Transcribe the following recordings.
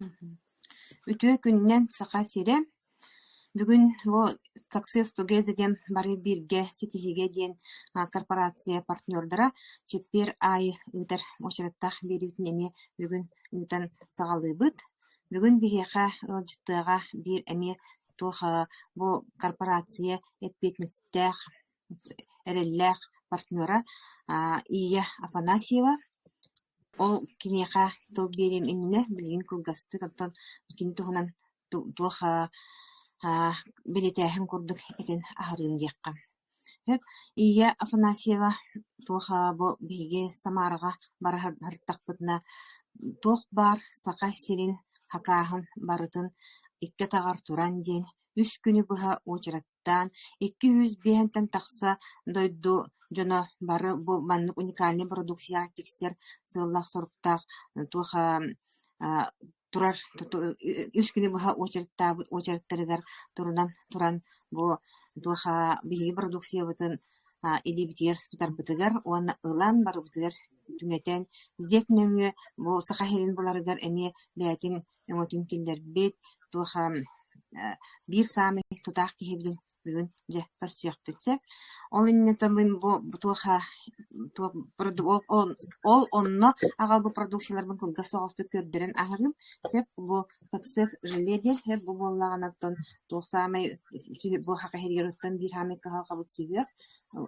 Ütüö күннен сақа сире, бүгүн бу Success Together дем бары бирге ситиһиге диэн корпорация партнердара чеппер ай ытар очераттах берибитин эме бүгүн ытан сагалыыбыт. Бүгүн биһиэхэ ылжыттыага бир эме туоха бу корпорация эппетнестэх эреллэх партнера Ия Афанасьева. Ол кинеха тыл берем имне билген кылгасты оттон кини туһунан туоха билетээхин курдук этин ахарын диэкка. Ия Афанасьева туоха бу биге Самарага барахартакпытына туох бар сака сирин хакааһын барытын икке тагар туран диэн үс күнү быһа очераттан 200 биһентен тахса дойду жоно бары бу маннык уникальный продукция тиксер сыллах соруктаах туоха турар үс күнү быһа очераттарыгар туран бу туоха биһиги продукция бытын илибитигер тутарбытыгар уонна ылан барыбытыгар түҥэтэн здек нөҥүө бу сахахерин буларыгар эме бээтин өҥөтүн киллербит туоха бир саамы тутаах киһибитин бүгүн же көрсүөхпүтсе ол иннетамын бу туоха ол онно агал бу продукцияларбын кылга соҕосту көрдөрөн аһырым сеп бу Success жиледе хеп бу боллаганаттан туохсаамай бу хакахеригеруттан бир хаамы каһалкабыт сүүөх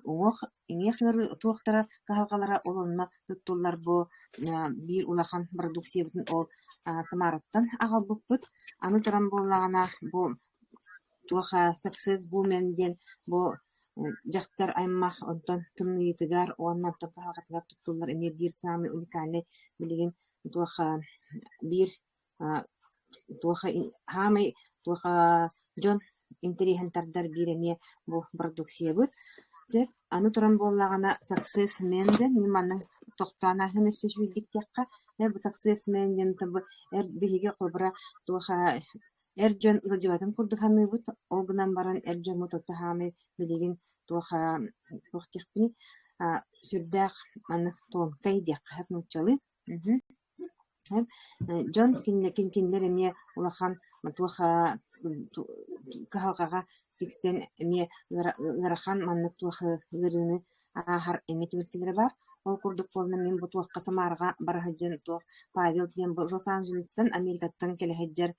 оох иңеехлары туохтара каһалкалара олонно туттуллар бу бир улахан продукциябытын ол Самараттан агалбыппыт аны туран боллагана бу туоха Success Women ден бу жактар аймах онтон тымныйтыгар уоннантон каһалкатыгар туттуллар эме бир саамы уникальный билигин туоха бир туоха хаамай туоха жон интериһентардар бир эме бу продукциябыт сеп аны туран боллагана Success Men ден ниманың тохтаанаһын өссүчүлдик тиакка бу Success Men ден табы биһиге кобра туоха эрдьон ылжыбатын курдуханыыбыт ол гынан баран эрдьон мототахаамы билигин туоха тохтихпини сүрдээх аны туонкай диакка хэп нучалы жон кинлер эме улахан туоха каһалкага тиксен эме ыарахан маннык туоха ырыыны аахар эме түбүлтилери бар ол курдук болна мен бу туохка Самарага бараһыдьын туох Павел диэн бу Лос-Анджелестан Америкаттан келэһэдьэр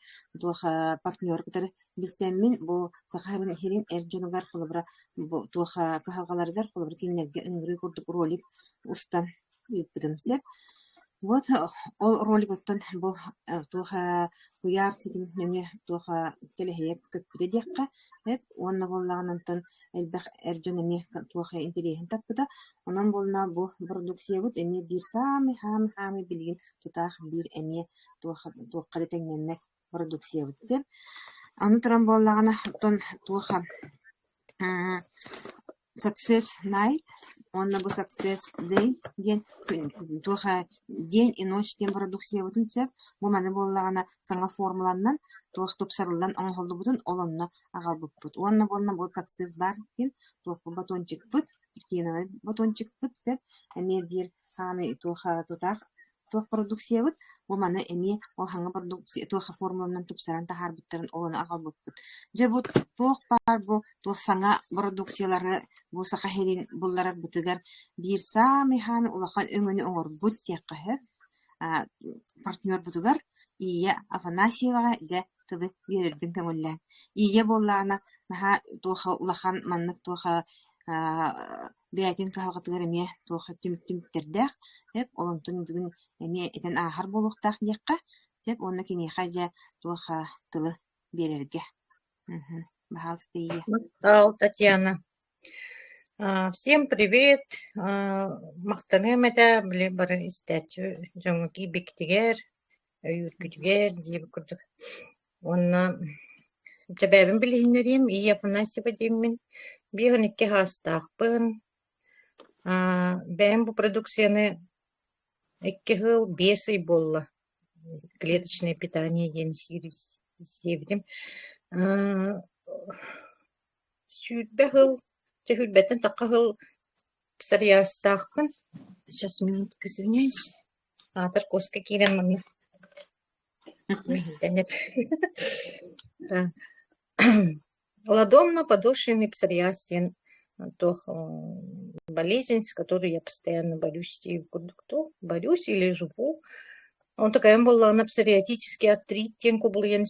туоха партнер кытары билсэммин бу сахарын хирин эрдьонугар холобра бу туоха каһалгаларыгар холобра кинилерге ыҥырыы курдук ролик устан ыыппытым сеп вот ол ролик оттон бу туоха куяр ситим нөҥө туоха телэһиэп көппүтэ диэкка уонна боллаганантон элбэх эрдьон эме туоха интериэһин таппыта онон болна бу продукциябыт эме бир саамы хаамы билигин тутаах бир эме туохха тэҥнэммэт продукциябыт сеп аны туран боллагана оттон туоха Success Night онна бу Success Day диэн туоха день и ночь диэн продукциябытын сеп бу маны боллагана саҥа формуланнан туох тупсарыллан оҥоһоллубутун олонно агалбыппыт уонна болна бу Success Bars диэн туох батончикпыт кииновый батончикпыт сеп эме бир хаамы туоха тутаах туох продукциябыт бу маны эме ол хаҥа продукция туоха формуланан тупсаран тахаарбыттарын олоно агалбыппыт же бу туох бар бу туох саҥа продукциялары бу сахахерин булларар бытыгар бир саамы хаамы улахан өҥөнү оҥорбут тиакка партнер бутугар Ия Афанасьевага же тыды биэрэрбин көҥүллээн Ия боллаана наһа туоха улахан маннык туоха бээтин каһалҕатыгар эме туоха түмүктердээх олонтун бүгүн эме этен аахар болуохтаах диэкка сеп онна киниэхэ же туоха тылы биэрэргэ баһалыста Ия. Татьяна. Всем привет. Мактаным это биле бары истәчү жоңки биктигер, үйүркүтүгер дип курдук. Онна жабабын билинерим, Ия Афанасьева деймин. Бигенекке хастаакпын. Бэм бу продукцияны 2 жыл 5 ай болла. Клеточное питание ден севдим. Сүрбе жыл Төхүлбәттен таққағыл псариястақпын. Сейчас минутку извиняюсь. Атыр коска кейден мұны. Да. Ладомно-подошвенный псориаз, болезнь, с которой я постоянно борюсь. И борюсь или живу. Он такая была на псориатический артрит, тенку был я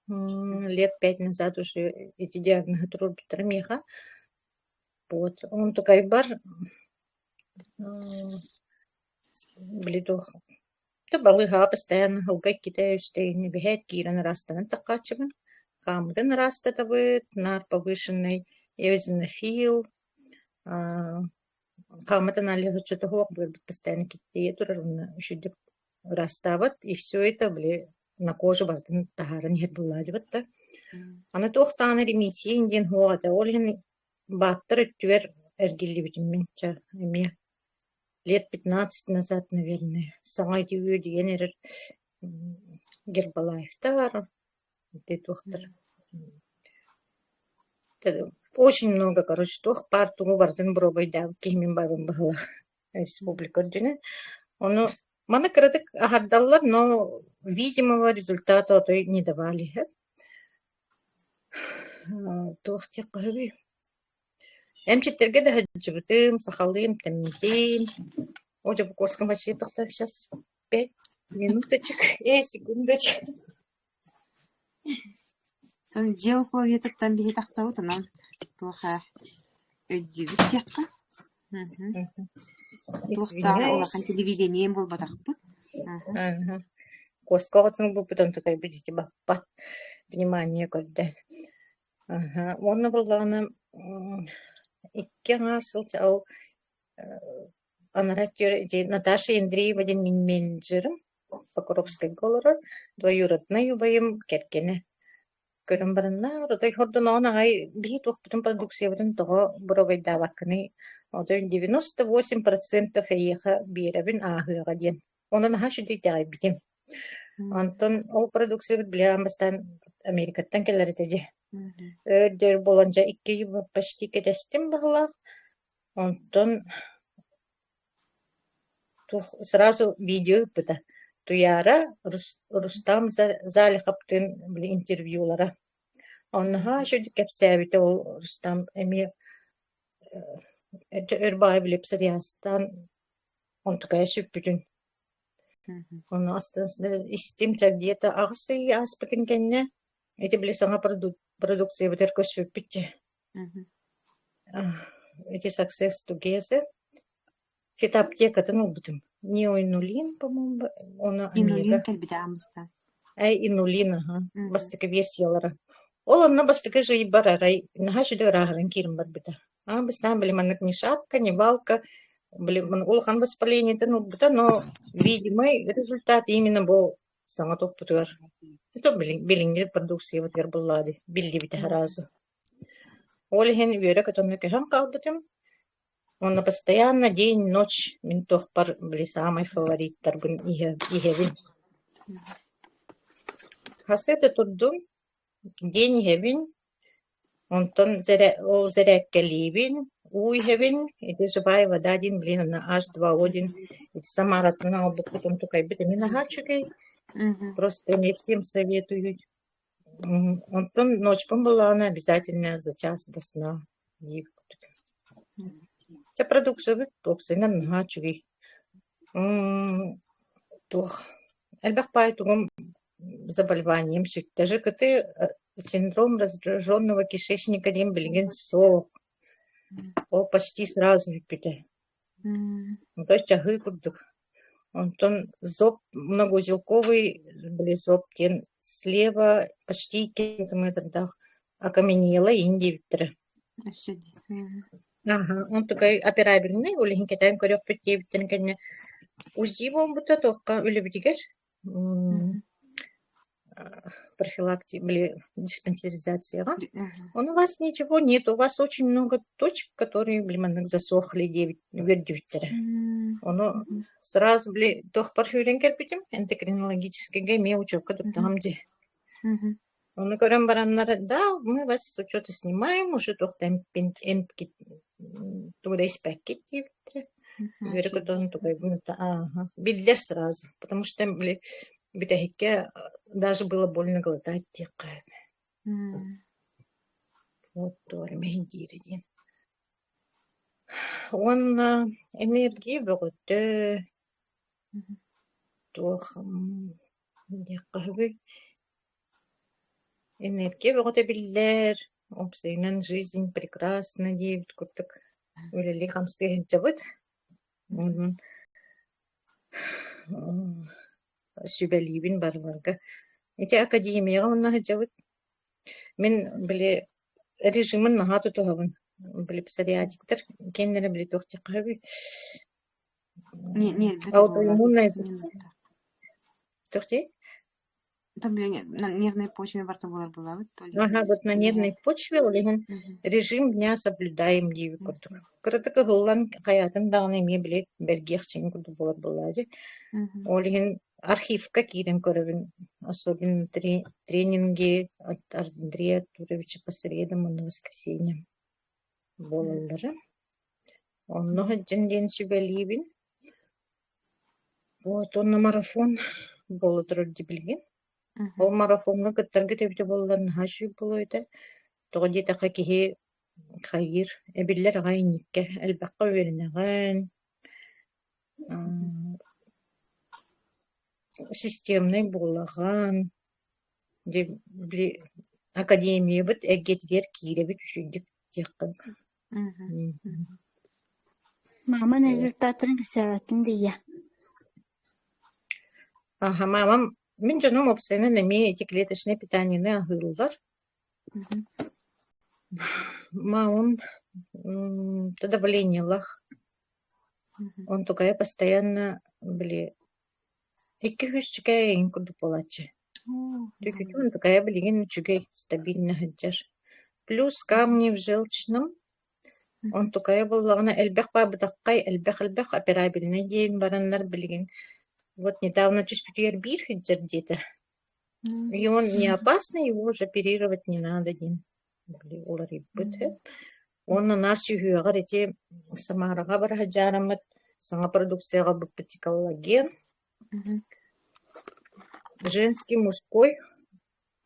лет 5 назад уже эти диагнозы турбитрамеха. Вот. Он такая бар, блидох. Та балыга постоянно хылга китающий, бегает киран растан такачеван. Камден растатовый, нар повышенный, эозинофил. Каматан алига что-то хок будет постоянно китающий, еще растават, и все это, на коже бартын тахарын хет булладыбытта. Аны тохтаны ремиссия инден хуата, олген баттыр өттүер эргилибитимин ча, лет 15 назад, наверное, саңай түйе деген ерер Гербалаевтар, доктор. Очень много, короче, тох пар тугу бардын бробой да, кемин бабын бахала республика дюне. Оно, мана крадык ахардаллар, но видимого результата той не давали. Тох те кави. Эмчеттерге да хаджыбытым, сахалым, тэммитим. Оля в Коском вообще только сейчас 5 минуточек, секундочек. Же условия там бихи тахсаута нам туха өддүбүт тиякка. Тухта улахан телевидением бол батакпыт. Косковацын был потом такая, будете баппат внимание когда. Он был ана иккен арсылча ал Наташа Андреева ден min менеджерім Покровской голорор двоюродный убайым керкене. Көрім барынна, ротой хордон он ағай бейт оқпытын продукцияварын тоға бұровайда вакыны. Одай 98% әйеға беребін ағыға ден. Онын аға шүдей тағай бітем. Антон ол продукциявыр білеған бастан Америкаттан келер етеді. Өдер боланжа 2 юбы почти кедестім бағылақ. Антон сразу видео пыта. Туяра Рустам Залихаптын интервьюлара. Оннаха шуди кепсәбите ол Рустам эми өрбай билеп псориастан он такая шүппүтүн. Он астасында истимча где-то агысы аспыкын кенне. Эти биле саңа продукция битер көшпүппүтче. Эти success together. Фитоаптекатын убутум. Неоинулин, по-моему, он Инулин келбите амыста. Инулин, ага. Бастыка версиялары. Ол онна бастыка жый барарай. Наха жүдө рахарын кирим бар бита. Бастан были манак ни шапка, ни валка. Были улхан воспаление тын убута, но видимый результат именно был самотох путуар. Это билинги продукции вот вербуллади. Билли бита разу. Олхен веря, который кехан калбытым. Он постоянно день, ночь, ментох пар были самый фаворит торбын игевин. Хасете тут дом, день игевин, он тон заряк каливин, уйгевин, это живая вода один, на H2O1, это сама ratna потом только витамина H, просто мне всем советую. Он тон ночь помыла, она обязательно за час до сна. Ця продукция топсайна нахачуги. Тох. Эльбах поэтому заболеванием даже синдром раздраженного кишечника дембельген сох. О почти сразу пите. То есть тягы курдук. Он зоб многоузелковый, зоб тен слева почти километр дах окаменела индивидуально. Ага, он такой операбельный, у них китайский корёк пятибитен, конечно, УЗИ будто только или битигеш профилактика, диспансеризация. Он у вас ничего нет, у вас очень много точек, которые, засохли 9 вердюйтера. Он сразу, тох парфюрен керпитем, эндокринологическая гемия учёбка там где. Он говорит, да, мы вас с учета снимаем, уже тох эмпки туда из пакетов. Говорю, он такой, билдер сразу, потому что битахикке даже было больно глотать текка. Вот тоже мендири ден. Он энергии бөгөттө туох деккахы энергия бөгөтө биллер. Обсейнан жизнь прекрасна дейбит курдук. Үлели хамсы жабыт. Сүбәлибин барбарга. Эти академияга онна жабыт. Мен биле режимын наха тутугабын. Биле псориатиктер кеннере биле тохтыкабы. Аутоиммунная тохти? Там нервной почве барта была. Ага, вот на нервной почве олеген режим дня соблюдаем дейби курдук. Кырдык гыллан хаятын даганы ме биле бергехчен курду была. Олеген архивка кирен көрөбүн, особенно тренинги от Андрея Туровича по средам и на воскресенье. Болалары. Он много ден сүбәлибин. Вот он на марафон болы турды билген. Ол марафонга кыттарга тебите болларын хашып болойда. Тоги така кихи хайыр эбиллер гайникке элбакка веринеген. Системный булаган деп академия бит эгетгер киребит үшүндүк жаккан. Маман результатын кысаатын дия. Мамам мен жаным опсайны неме эти клеточные питания агылдар. Мамам тогда давление лах. Он такая постоянно Икки хүчкэй инкуду полачы. Тюкютун такая билеген чугей стабильно хаджар. Плюс камни в желчном. Он такая боллагана элбэх бабытаккай элбэх операбельный дейм бараннар билеген. Вот недавно чувствую бир хаджар где-то. И он не опасный, его уже оперировать не надо дин. Он на нас югар эти самарага бар хаджарамат сама продукцияга быппыти коллаген. Женский, мужской.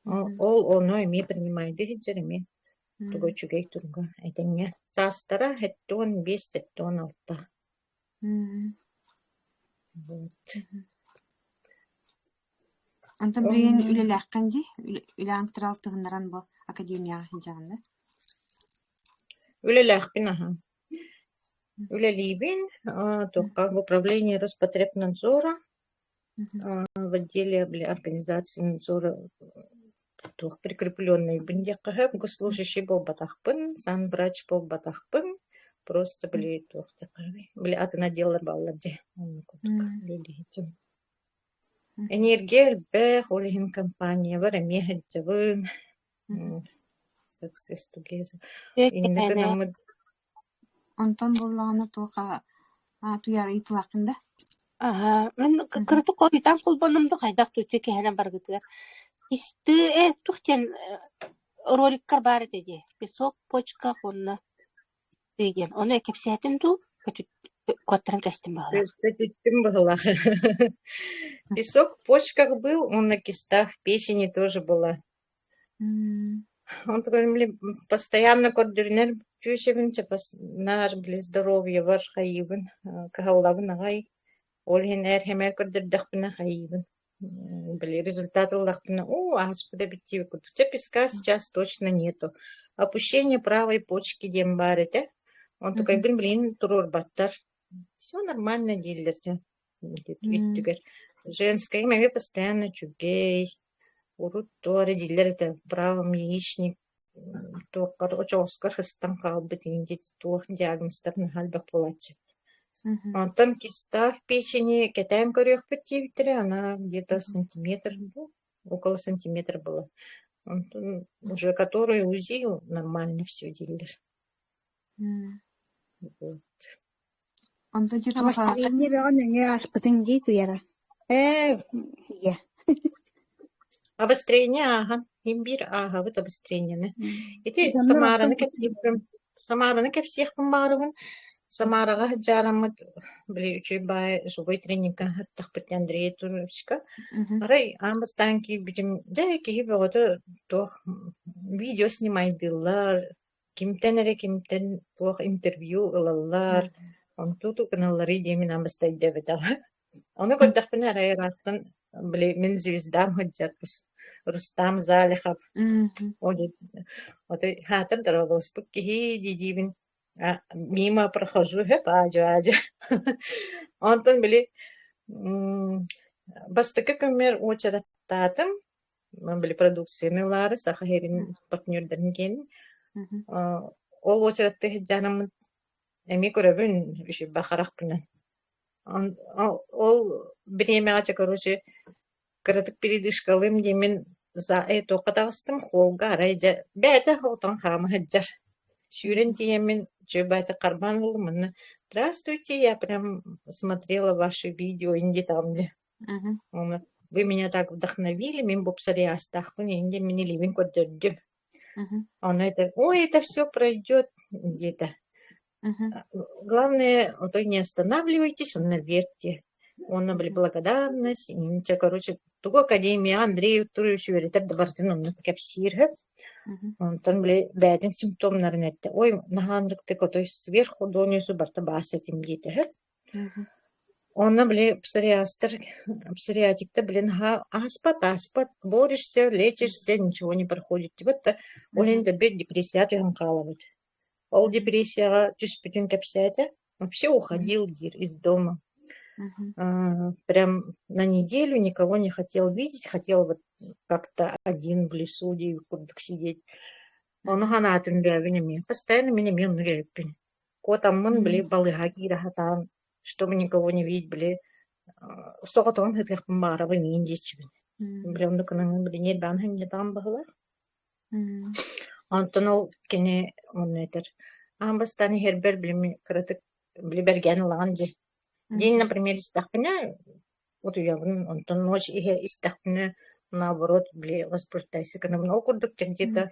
Ол оно ими принимает дихиджерими. Тугой чугей турга. Это не састара, хеттон, бес, хеттон, алта. Вот. Антон билген үлеләк канди? Үләң тыралтыгыннаран бу академияга хиҗагында. Үлеләк бин, Үлелибин, только в управлении Роспотребнадзора. В отделе организации надзора прикрепленный бендекахэ госслужащий был батахпын, санврач был батахпын, просто были атын отделар балладе. Энергия бэх олихин компания бар эмехэд жабын success together. Антон боллагана тока туяр итлакында. Мен кырты койдан кулбанымды хайдак түтү кехене баргытыр. Исте тухтен роликтер бар деди. Песок почка хонна деген. Оны кепсетин ту котран кастым бала. Песок в почках был, он на кистах, в печени тоже была. Он такой, постоянно координер чувствуем, наш здоровье ваш хаибен, кахалабын агай. Олхин хемер координер хаибен. Результаты лахтына. Господи, битивы. Песка сейчас точно нету. Опущение правой почки дембарите. Он такой, турор баттар. Все нормально, дилерте. Женское имя постоянно чугей. Урут туаре дилер это правом яичник. То, короче, Оскар хастан калбит. Тух диагностер на хальбах полачи. Антон киста в печени, кетаем корёх пятивитре, она где-то сантиметр, около сантиметра была. Антон, уже который УЗИ нормально все дилер. Вот. Антон где-то не аспытын дейту яра. Обострение, ага. Имбирь, ага, вот обострение, не? Эти Самара на ко всех помарыван. Самараға хаджарамыт, біле үчі бай жугой тренинга хаттақпыт Андрея Туровичка. Арай, амастан ки битим, жай ки бөгөтө тох видео снимайдылар, кимтен тох интервью ылалар, онтуту каналлары демин амастай дебетала. Оны көрдөхпүн арай растан, біле мен звездам хаджарпыс. Рустам Залихов. Вот хатыр дорогоспык кихи дидибин. Мимо прохожу, ажу. Антон были бастыка көмер очараттатым. Были продукцияны лары, сахарин партнердерин кен. Ол очаратты хеджанам эми көрөбүн үшү бахарак күнөн. Ол бремяга короче кыратык передышкалым демен за это катастым холга райда бәдә хотан хама хеджар. Шүрен диемен жөбәте карбан булмын. Здравствуйте, я прям смотрела ваши видео инде там где. Вы меня так вдохновили, мен бу псариастахпын инде мени ливен көрдөрдү. Он это, ой, это все пройдет где-то. Главное, вот не останавливайтесь, он наверьте. Он были благодарность. Короче, туго академия Андрею Туровичу веритер дебартын он кепсирге. Он там были бәдин симптомларын этти. Ой, наханрыкты котой сверху донюсу барта бас этим дейді. Он были псориатикта, блин, аспат, борешься, лечишься, ничего не проходит. Вот он бед депрессия туханкалывает. Ол депрессияға түспүтін кепсәді. Вообще уходил из дома. Прям на неделю никого не хотел видеть, хотел вот как-то один в лесу куда-то сидеть. Он ханатын бявинями, постоянно меня мил ныряпин. Котам мы были балыга кирахатан, чтобы никого не видеть, были соғатон хетлех бумарабы мен дечбин. Прям доканан были не банхан не там было. Антон ол кене он этер. Амбастани хербер блими кратык блиберген ланди. День, например, истахпина, вот я Антон ночь и истахпина, наоборот, бли возбуждайся, когда много курдук, где-то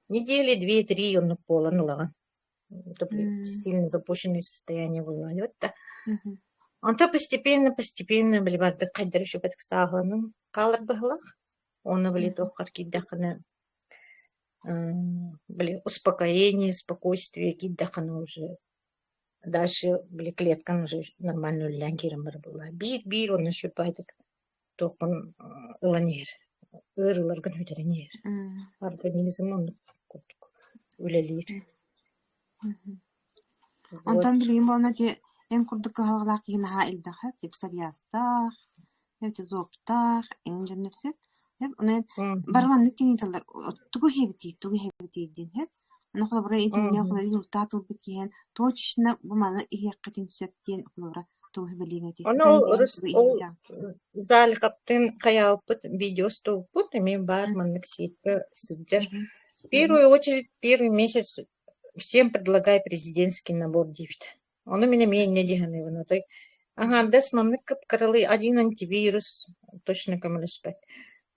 недели 2-3 он полон лаган. Это сильно запущенное состояние было. Вот так. Он то постепенно, бли бадда кайдар еще подксаганым калар бахлах. Он бли то харкидахана. Были успокоение, спокойствие, киддахана уже. Дальше были клеткам уже нормальную лягиром была. Бир, он еще пайтек. Тохпан ланер. Организм он үлелир. Онтан билим болна те эн курдук кагалак гына илдахат, тип сарьястах, эти зоптах, эн жөннөсөт. Оны барманны кениталар тугу хебити дин хеп. Оны холбара этине холбара результат алып киен, точно буманы ияккатын сөптен холбара тугу хебелигети. Оны зал каптын каялпыт видеосту пут мен барманны кситпе сыджар. В первую очередь, первый месяц всем предлагаю президентский набор дивит. Он у меня не диганы. Ага, десманны капкаралы один антивирус, точно камелеспек.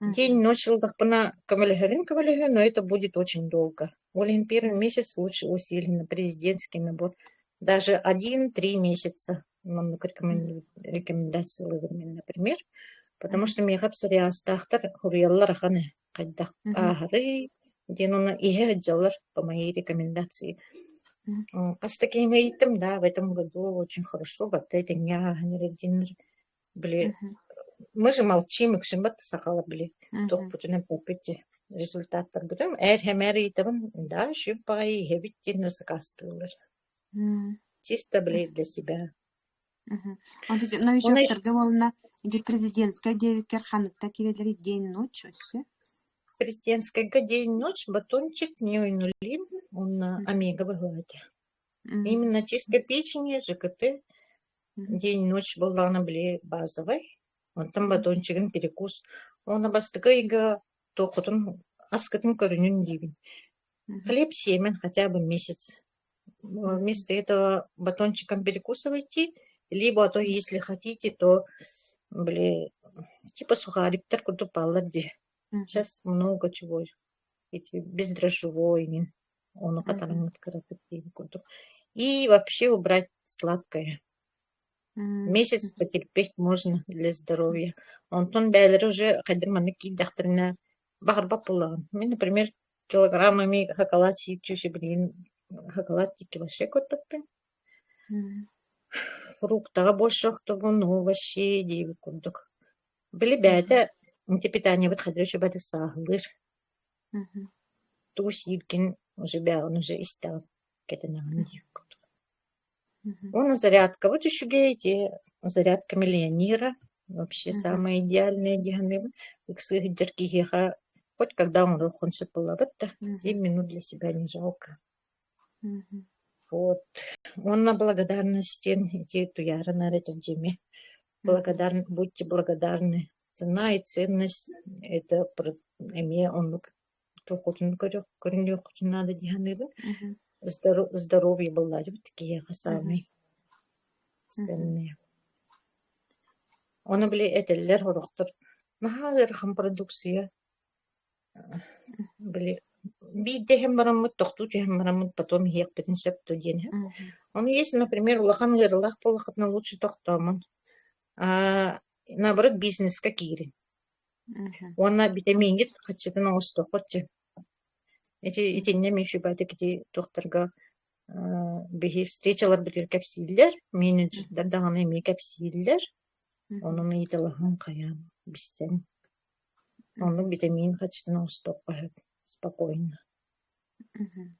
День, ночь, лдахпана камелехерин, но это будет очень долго. Олин первый месяц лучше усиленно президентский набор. Даже 1-3 месяца нам рекомендации, например. Потому что мне псориастахтар хурьяллар ханы кайдах ахары, денуна ихэджалар по моей рекомендации. Астакейна итем, да, в этом году очень хорошо, вот это были. Мы же молчим, их шимбат сахала были. Тох путуна попити результаттар бутум. Хэмэри итем, да, шимпай хевитти насакастылар. Чисто были для себя. Он тут новичок торговал на президентская девикер ханыкта кирелери день-ночь, все. Президентская день-ночь, батончик, неоинулин, он на омеговой глади. Именно чисто печени, ЖКТ, день-ночь была на были базовой. Он там батончик, перекус. Он обостыгайга, то он аскатын коренюн дивин. Хлеб семен хотя бы месяц. Вместо этого батончиком перекусывайте, либо то, если хотите, то типа сухарик, таркуту паллади. Сейчас много чего. Эти бездрожжевой, он у которых открыты. И вообще убрать сладкое. Мгм. Месяц потерпеть можно для здоровья. Онтон бәлері уже қайдырманы кейдақтырына бағырбап болған. Мен, например, килограммами хакалат сиіп чүші білген хакалат тики вообще көтпеппен. Мгм. Фруктаға больше оқтығын, овощи дейбі күрдік. Білі бәді питание бит қадыр үші бәді сағылыр. Мгм. Ту сиркен уже бәғын уже истағып кетінағын дейбі күрдік. Мгм. Оны зарядка. Вот еще эти зарядка миллионера. Вообще Мгм. самая идеальная диханы. Хоть когда он рухнется было. Вот 7 Мгм. минут для себя не жалко. Мгм. Вот. Он на благодарности. Эти туяры на этом теме. Будьте благодарны. Цена и ценность. Это он то хочет коренью хочет надо диханы. Мгм. Здоровье было. Вот такие самые Мгм. ценные. Оны біле әтелер хорохтор. Маха ырхам продукция. Біле бидде хем барамыт, тохту хем барамыт, потом хек бетін сөпту ден. Мгм. Он есть, например, улахан гырлах полахатна лучше тохтамын. Наоборот, бизнес какие. Мгм. Она витаминит, хачетан оsto хоче. Эти не меши байтек эти докторга бихи встречалар битер капсиллер, менеджер дадаганы ми капсиллер. Оны ми италахан каян бистен. Он витамин хачетан оsto спокойно. Мгм.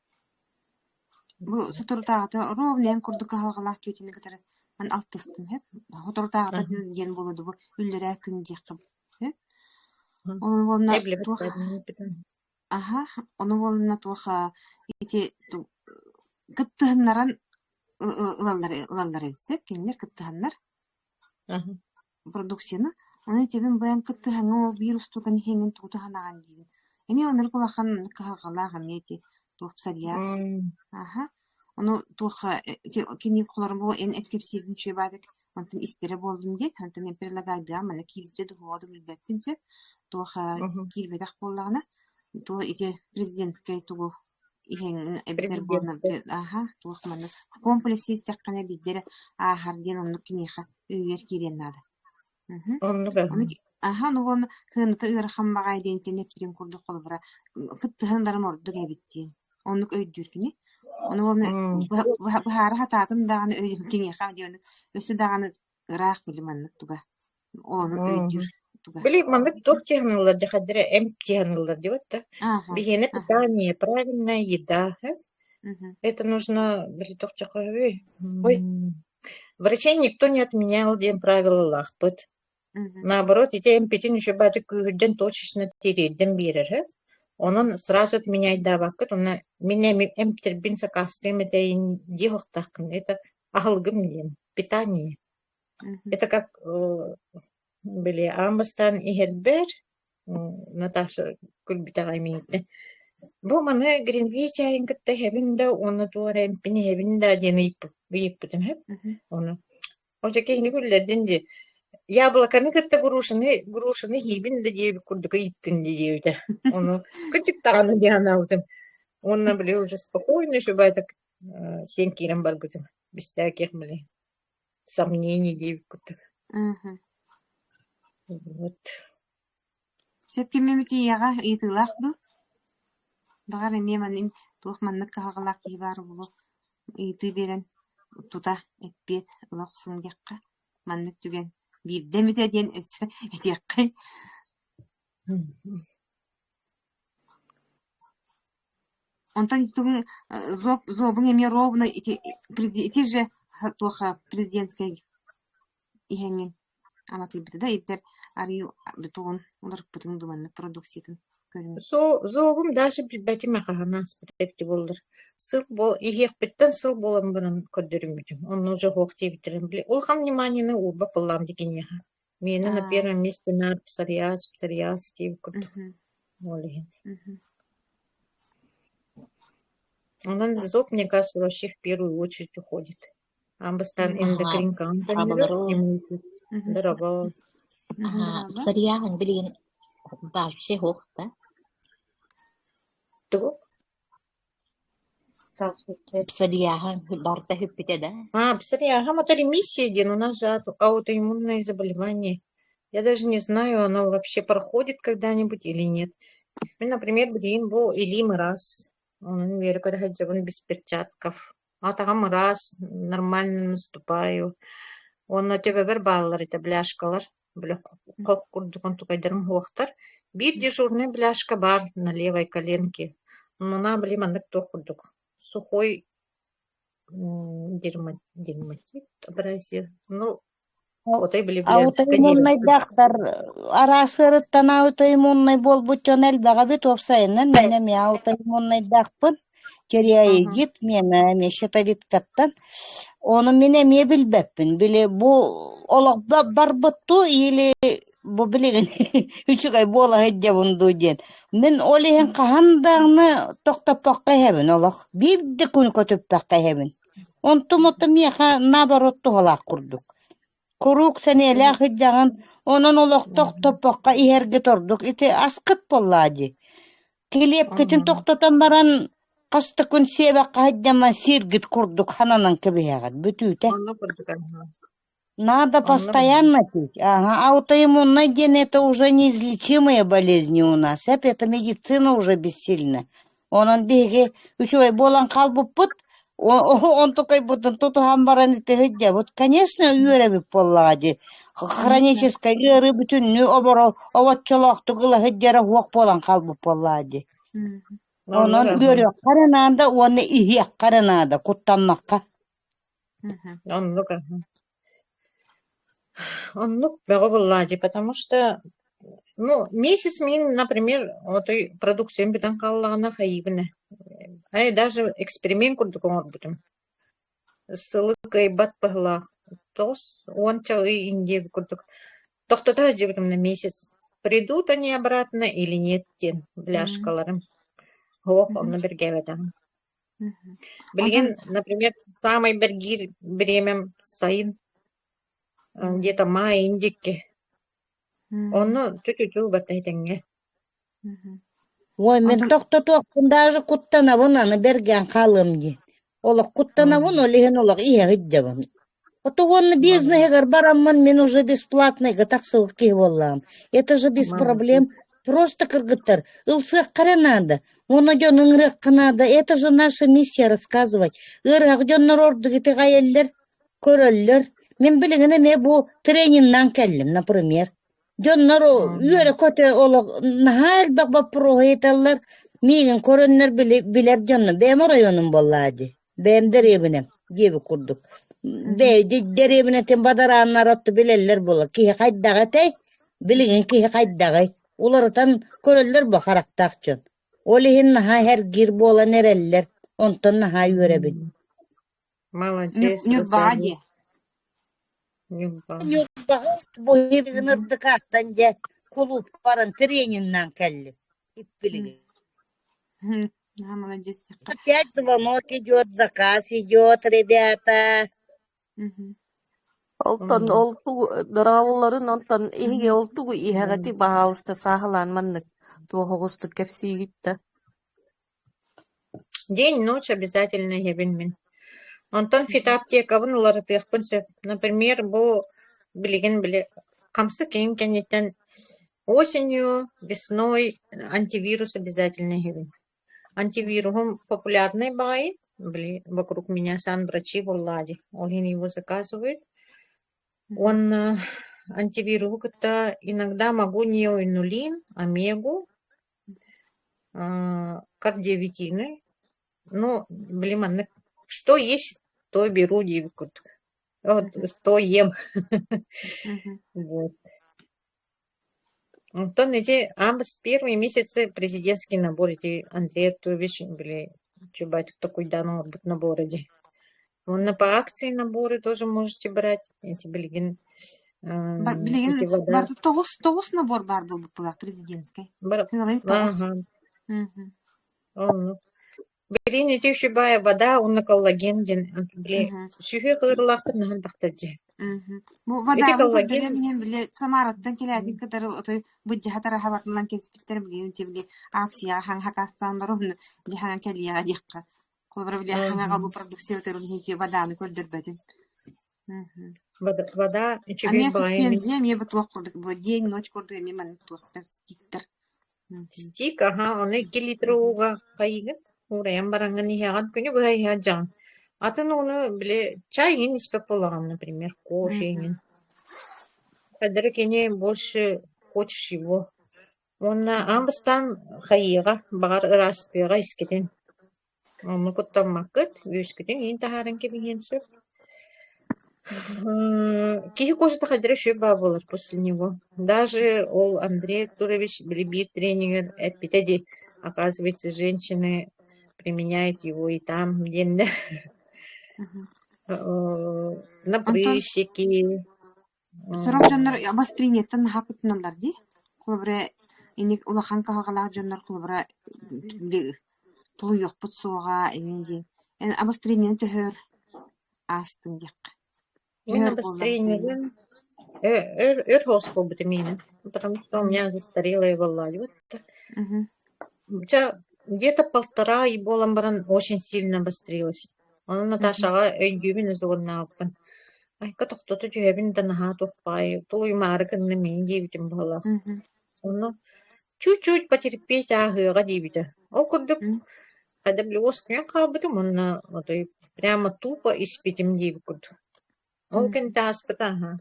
Бу сутуртаата ровнен курдук халгалах түтүнү катары мен алтыстым хеп. Сутуртаата ген болду бу үллөрө күн диккым. Хеп. Onu volna Эбле тух бетсадын битен. aha onu volna tuha ити кыттыһыннаран ылаллар элсеп кинилер кыттыһыннар продукцияны оны тебин баян кыттыһыңа ол вирус туган хеңин тутуһанаган диин. Эми онор кулахан кахагалахан эти тух псориаз. Aha. Onu tuha kini kularım bu en etkisiz şey badık. Ondan istere boldum diye. Ondan en perlagaydı ama ne kilde de huvadı bilbepince. Tuha kilbedak bollağına. Tuha ite prezidentskay tuğu иһэн эбитер болна аха туохманы комплекс истеккана биддер ахарден онну кинеха үйер киреннада оны аха нугон хыныты ырахам багайден интернет кирен курду колбура кыттыһындар морду гебиттен оннук өйдүркүни оны волны бахара хататын даганы өйдүр кинеха диен өсү даганы ырах билиманнык туга оны өйдүр туга Были мандык тохтиганылар дехадре эмптиганылар деватта. Бигене питание, правильная еда. Это нужно были тохтигави. Врачей никто не отменял день правила лахпыт. Наоборот, эти эмпетин еще бады күйден точечно терейден берер. Он сразу отменяет давакыт. Он меня эмптер бин сакастым это дихохтахкын. Это ахалгым дем. Питание. Это как были амбастан и хедбер. Наташа кульбитагай мейте. Бу маны гринвича инкетте хебинда оны туара эмпини хебинда дени бийиппутем хеп. Оны. Ожа кейни гулледин де яблоканы кетте грушаны хибин да деби курдука иттин дебиде. Оны кычык таганы дианаутем. Онна биле уже спокойно, чтобы это сен кирен бар бутем. Без всяких, блин, сомнений деби курдук. Вот. Сепкемемити яга итылахду. Багар эмеманин туохманнык кахагалак кибар булу иты берен тута эппет лохсун дякка маннык түген бирдемите ден этияккай. Онтан итугун зобун эме ровно ити же туха президентской ихенген аматы битда иттер арию битугун улар бутун думаннык продукциятын. Зоогум даже бәтиме қағанас бітепті болдыр. Сыл бол, ихек біттен сыл болам бұрын көрдірім бүтім. Оны уже хоқти бітерім біле. Ол хан вниманиені ұлба қылам деген еға. Мені на первом месте на псориаз дейбі көрдік. Олеген. Онан зоб, мне кажется, вообще в первую очередь уходит. Амбастан эндокрин иммунитет. Дорого. Псориаз білген вообще хоқта. Кто? псориахан барта хүппите да. Псориазом это ремиссия, Дин, у нас же аутоиммунное заболевание. Я даже не знаю, оно вообще проходит когда-нибудь или нет. Например, блин, был илим раз. Он он без перчатков. А там раз нормально наступаю. Он на тебе вербаллар, это бляшкалар. Бля, как курдукан тукайдарым хуахтар. Bir дежурная бляшка бар на левой коленке. Но на, блин, мандак тохурдук. Сухой дерматит абразия. Ну, вот и были, блядь, Аутоиммунный дактар арасырыттан аутоиммунный болбутчон элбага бит опсайынан мен эми аутоиммунный дакпын кериаигит мен эми щитовидкаттан onu мен эми билбеппин биле бу олок барбытту или бу билеген үчүгай бола хеджабунду ден мен олиһин кахандагны токтоппакка хебин олок бирде күн көтөппакка хебин онтумуту меха наоборот тухалак курдук Kuruк senelä hıjjağın, onun oloktok topokka iherge torduk. Iti askıt bolladı. Kilip kitin toktotan baran kastı kun sebekka hıjjama sirgit kurduk hananan kebihegat. Bütüte. Надо постоянно пить. Ага, аутоиммунная ген это уже неизлечимые болезни у нас. Это медицина уже бессильна. Onun беге үчөй болан калбыппыт. Он только будто тут хамбаран это хыджа. Вот, конечно, үйрәбі поллади. Хроническая үйрі бүтінні оборо оватчылақты ғыла хыджара хуақ болан қалбы поллади. Onun үйрі қаранада, оны ихияқ қаранада, құттанмаққа. Он поллади, потому что, месяц мен, например, вот и продукцию битан каллагана хаибне. А даже эксперимент курдук оңор бутум. Сылыкай бат пыглах. Тос, он чал и индев курдук. Тохтота жибутум на месяц. Придут они обратно или нет, тен бляшкаларым. Ох, он на бергеведан. Блин, например, самый бергир бремем сайын. Где-то май индикке. Он тю-тю-тю батайтенге. Ой, мен тоқтотуақпын даже куттанабын аны берген қалым де. Олық куттанабын, олеген олық ие ғыджабын. Ото онны бизнесігер барамын, мен уже бесплатный гатақсығық кей болам. Это же без проблем. Просто кыргыттар. Илсық қаранады. Оны жон ыңрық қынады. Это же наша миссия рассказывать. Ирғақ жоннар орды кеті ғайеллер, көреллер. Мен білігіне ме бұл тренингнан келдім, например. Жоннар үйері көте олық нахал бақба проғайталар. Меген көренлер білер жонны. Бәм районын болады. Бәм дәребінем. Дебі күрдік. Дәребіне тен бадаранлар отты білелер болы. Кейі қайддағы тәй, білеген кейі қайдағы. Оларытан көреллер бақарақтақ жон. Олеген наха әр гир бола нереллер. Онтан наха үйері бін. Молодец. Нюрбади. Нюрбаға бұхи бізін ұрдықақтан де клуб барын тренингнан кәлі. Иппілігі. Молодец. Опять звонок идет, заказ идет, ребята. Олтон олту дыралларын онтон иһиге олтугу иһагати баһалыста саһалан маннык туохогусту кепсигитта. День, ночь обязательно ебин. Онтон фитоаптека улары тыахпынсы. Например, бу билеген биле камсы кен кенеттен осенью, весной антивирус обязательно ебин. Антивирусом популярный бай, вокруг меня санврачи в Улладе. Олин его заказывает. Он антивирус, это иногда могу неоинулин, омегу, кардиовитины. Ну, блин, что есть, то беру девикут. Вот, то ем. Вот. То эти первые месяцы президентский набор, эти Андрей Артурович были чубать такой данный набор. Вон по акции наборы тоже можете брать. Эти блин. Бар тоғыз набор бар был президентский. Блин, эти еще бая вода, он на коллаген, блин. Сюхе кылырлахтыр нахал бахтырджи. Вода коллаген биле самараттан келядин кадары отой будди хатара хабатынан кепспиттер биле акция хан хакастандар он дихан келия дикка. Колбара биле хаңа калбы продукция өтөрүн хинти ваданы көрдөрбөтүн. Вода, А чебек мне багаймен. суспензия, мне бы туох курдук, бу день, ночь курдук, мне маны туохтар стиктер. Стик, ага, оны 2 литр уға қайығы. Ураян бараңын ихаган күні бұға ихаджан. Атын оны біле чайын испеп болағам, например, кофеин. Кадыры кене больше хочешь его. Онна амбыстан қайыға, бағар ырастыға искетен. Оны құттан мақыт, өскетен ең тахарын кебеген сөп. Кихи кожа кадыры шөба болар после него. Даже ол Андрей Турович Белебир тренер эпитеди. Оказывается, женщины применяют его и там, где на прыщики. Сорок жоннор обострениеттен хакытыналар ди. Колбара иник улахан кахагалаа жоннор колбара тулуйок пут суга инди. Эн обострениен төһөр астын дик. Мен обострение. Эрхоскоп бутамина. Потому что у меня застарелая волла. Где-то 1,5 и боламбаран очень сильно обострилась. Она Наташага өйдюбин зугуннааппын. Айка тохтоту жүйөбин данаха тухпай. Тулуй маарыкын мен дейбитим балах. Оны чуть-чуть потерпеть агыга дейбите. Ол курдук когда блёскня калбытым, онна прямо тупо испитим дейбикуд. Ол кента аспыта.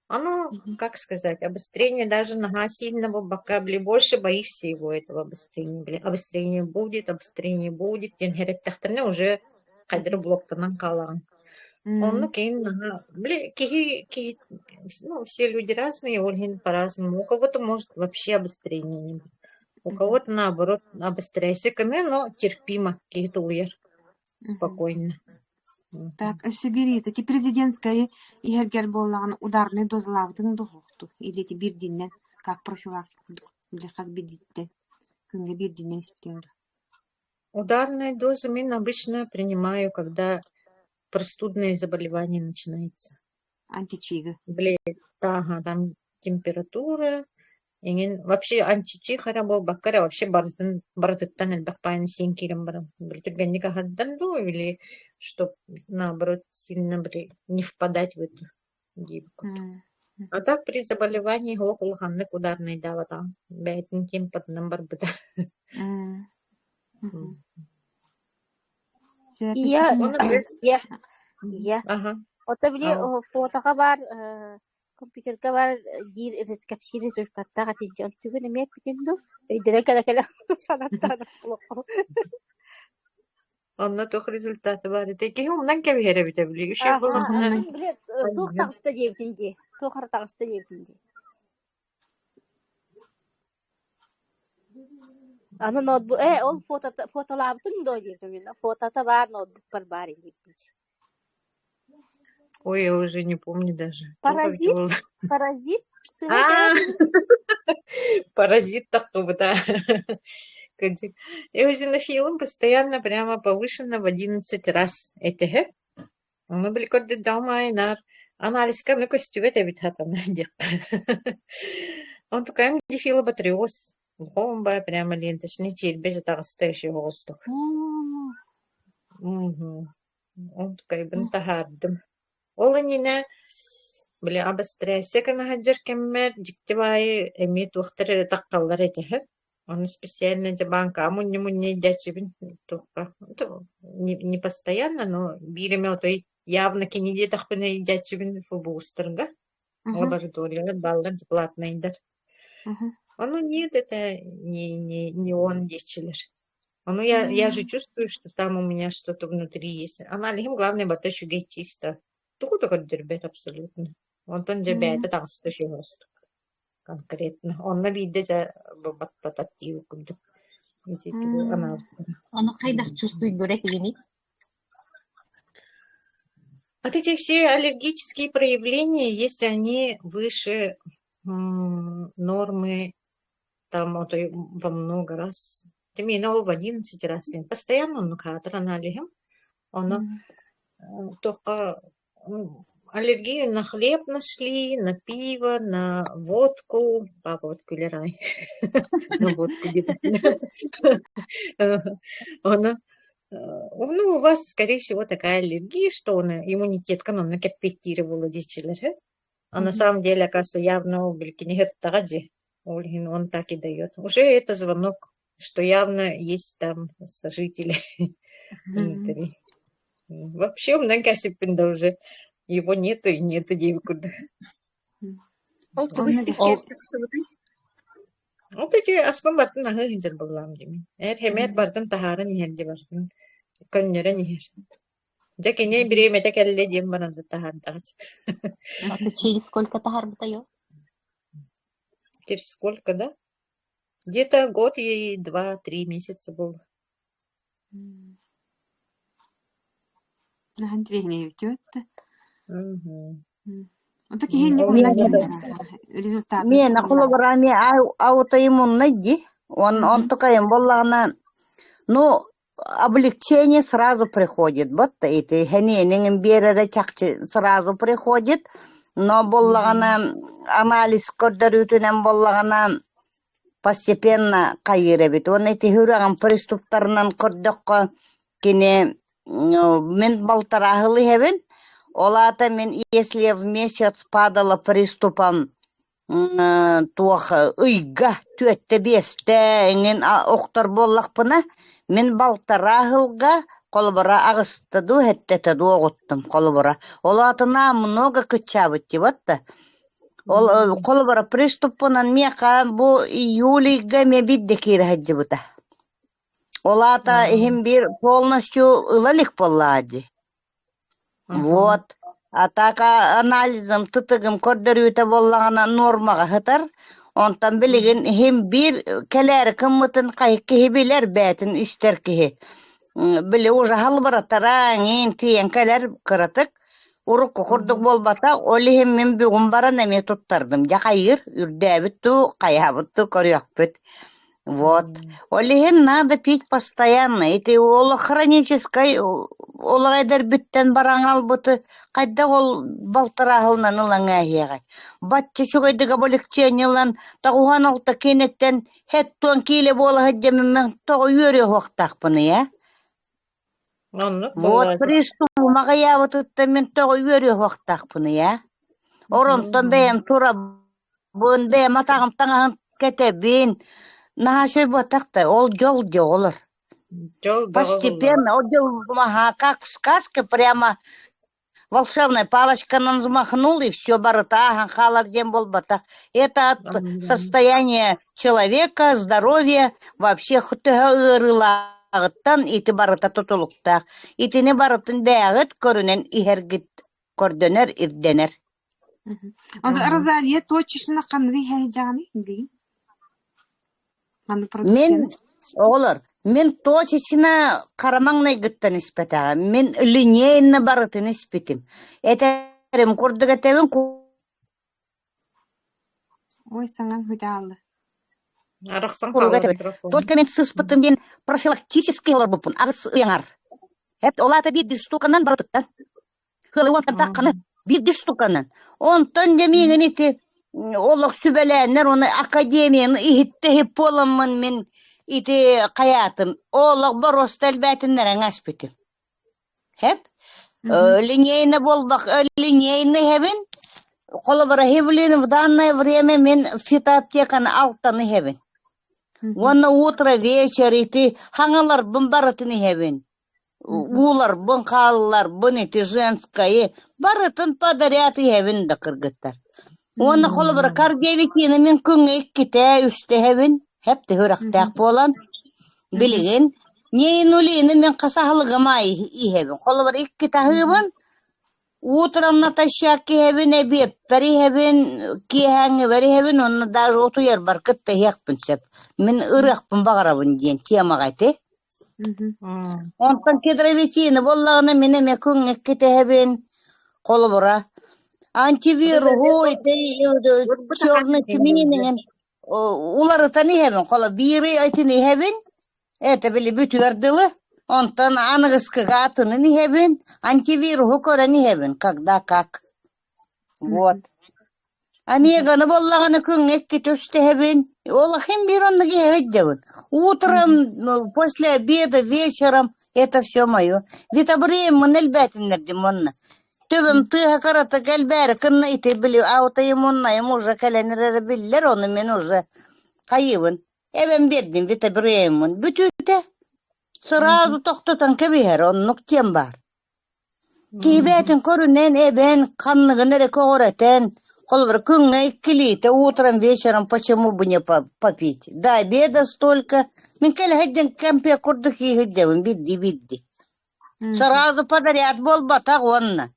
Оно, как сказать, обострение даже нога сильного бока, больше боишься его, этого обострения. Обострение будет. Тенгерет тахтарне уже кайдыр блоктанан калан. Он, кейн нога, ну, все люди разные, Ольгин по-разному. У кого-то может вообще обострение не быть. У кого-то наоборот обостряйся, но терпимо, какие-то уер, спокойно. Так, Сибири, эти президентская игергер боллаган ударный дозалавдың дохукту. Или эти бирдиннен, как профилактику для хазбедитте. Кынга бирдиннен септемду. Ударные дозы я обычно принимаю, когда простудные заболевания начинаются. Античига. Ага, там температура. Вообще античихара был баккара вообще бардыттан элбакпайны сен кирим барам. Түргенника хардан ду или чтоб наоборот сильно не впадать в эту гибку. А так при заболевании околоханнык ударный давата. Бәйтін темпатынан бар бұда. Я. Ота биле фотоға бар, компьютерге бар, кәпси результаттаға тенжен түгін еме бітенду. Өйдірі кәлі санаттаны құлыққы. Онна тоқ результаты бар. Теки умнан кәбі хәрі біте біле. Биле, тоқ тағысты дейбдінде. Тоқар тағысты дейбдінде. Аны ноутбук, ол фотолабытын до дейбдінде. Фотота бар, ноутбук бар дейбдінде. Ой, я уже не помню даже. Паразит? Паразит такого, да. Эозинофилом постоянно прямо повышено в 11 раз. Это мы были когда дома и на анализ на костюме это ведь хатам надел. Он такая дифилобатриоз. Бомба прямо ленточный череп без тарастающего воздуха. Он такая бентахардым. Оланина, обостряйся, когда хаджар кеммер, диктивай, эмит ухтары таққалар этехеп. Он специально для банка, а мунни дячибин только. Не постоянно, но бираме той явно кенеде тақпына дячибин фубустерга. Лаборатория, балдар, платный дар. Оно нет, это не он дечилер. Оно я же чувствую, что там у меня что-то внутри есть. Анализом главное батачу чисто. Только дербет абсолютно. Он дербет, это остающий рост. Конкретно. Он на виде за баттатативу. Оно хайдах чувствует бурек или От этих все аллергические проявления, если они выше нормы, там во много раз, ты минул в 11 раз, постоянно он катер анализом, он только аллергию на хлеб нашли, на пиво, на водку. Папа, вот кулерай. На водку где-то. Ну, у вас, скорее всего, такая аллергия, что он иммунитет канон накопитировала дичилер. А на самом деле, оказывается, явно он так и дает. Уже это звонок, что явно есть там сожители внутри. Вообще, у меня Касипинда уже его нету и нету девкуда. Ол тугустик Ол кертиксыбытай. Вот эти аспам бартын ағы хинжер болам демен. Хемет бартын тахарын нихерде бартын. Көннөрө нихер. Жакене биремете келле дем баранды тахарын тахать. а ты через сколько тахар бытайо? Через сколько, да? Где-то год и 2-3 месяца был. Нахан трехне битюетте. Мгм. Он таки хенни Ол кунна мене результаты. Мен холобрами аутоиммунный, он такая боллагана, ну, облегчение сразу приходит. Вот эти хененин берере чакчы сразу приходит, но боллагана анализ көрдөрүтүнөн боллагана постепенно кайырабит. Он эти хүраган приступтарынан көрдөккө кине мен балтарахылы хебен. Олата мен, если в месяц падала приступом туох ыйга түөттө бесте эңин октор боллакпына мен балтарахылга колбора агыстыду хеттетеду огуттум колбора. Олатына много кычабыт вот-то. Ол колбора приступынан мека бу июлига ме бидде кирахджыбыта. Олата эхим бир полностью ылалик боллади. Вот. А так анализом тытыгым көрдөрүүтө боллагана нормага хытар. Онтан билигин хим бир келер кыммытын кайыкки билер бәтин үстер кихи. Биле уже халбаратара ңин тиен келер кыратык. Урукку курдук болбата, оли хим мен бүгүн бара неме туттардым. Жакайыр, үрдәбітту, каябытту, көрөкпүт. Вот. Олихим надо пить постоянно. Это ол хронической, ол айдар бүттен бараңал бұты, қайда ол балтырағылынан ұлаңа егай. Батчы шуғайдыға болікченелан, тағуған алта кенеттен, хеттуан кейле болы хаджамымен тоғы үйері хоқтақ бұны, я? Вот, пристумаға ябытытта мен тоғы үйері хоқтақ бұны, я? Оронтан бәйім тура бұн бәйім атағым таңағын кетебін. Нахашой ботакта, ол жол жолыр. Постепенно, ол жол как в сказке, прямо волшебная палочка взмахнул, и все барыта, халар дем бол батак. Это от состояния человека, здоровья, вообще хутыга ырылагыттан, ити барыта тутулуктак. Ити не барытын бәгыт көрінен ихергит көрдөнер, ирденер. Он Розалия точечно қанды хайжаны, дейін? Мен олар, мен точечно карамаңнай гыттан испетаға. Мен линейно барытын испетим. Этерим курдыга тебен Ой, саңан хүдалды. Только мен сыспытым мен профилактический олар бұпын. Ағыс ұяңар. Олата бир штуканан барытыттан. Хылы онтан таққаны бир штуканан. Онтан демейген еті олық сүбәләнер, оны академияны ихиттехи поламын мен ити қаятым. Олық борост әлбәтінлерін аспетім. Хеп? Линейны болбақ, линейны хебін. Қолыбыра хевлин в данное время мен фитоаптеканы алтаны хебін. Оны утро, вечер ити хаңалар бұн барытыны хебін. Улар, бұн қалылар, бұн ити женская. Барытын подаряты хебін да кыргыттар. Оны қолыбыра кардиовикені мен күнге ките үсті хебін. Хепті хүрақтақ болан. Білген. Нейін улейіні мен қасағылығыма ихебін. Қолыбыра икки тахыбын. Утром натощак кихебін әбеп. Бәрі хебін, кихәңі бәрі хебін. Оны даже отуяр бар кітті хекпін сөп. Мен ұрақпын бағарабын дейін темағайты. Онтан кедровикені болағына мен әме күнге ките хебін. Қолыбыра. Антивирус, черный тминин, уларыта не хебен, кола бири айти не хебен, это были бютвердылы, онтан анығыскыға атыны не хебен, антивирус кора не хебен, когда как. Вот. Американы боллағаны күн экки төстебин. Ол хим bir онны геддебин. Утром, после обеда, вечером это все мое. Витабрем нельбетиннерди монна. Төбем тыга карата гэлбәре кынна ите билүү аута монна ем уже каленерер биллер оны мен уже кайыбын. Эбен бердим витабремон. Бүтүтэ сразу токтотан кебер оннук тем бар. Кибетин көрүнен эбен канныгын эре когоретен. Колбар күнгө 2 литр утром вечером почему бы не попить? До обеда столько. Мен келе хедден кемпе курдук хеддебин бидди. Сразу подряд болбата онна.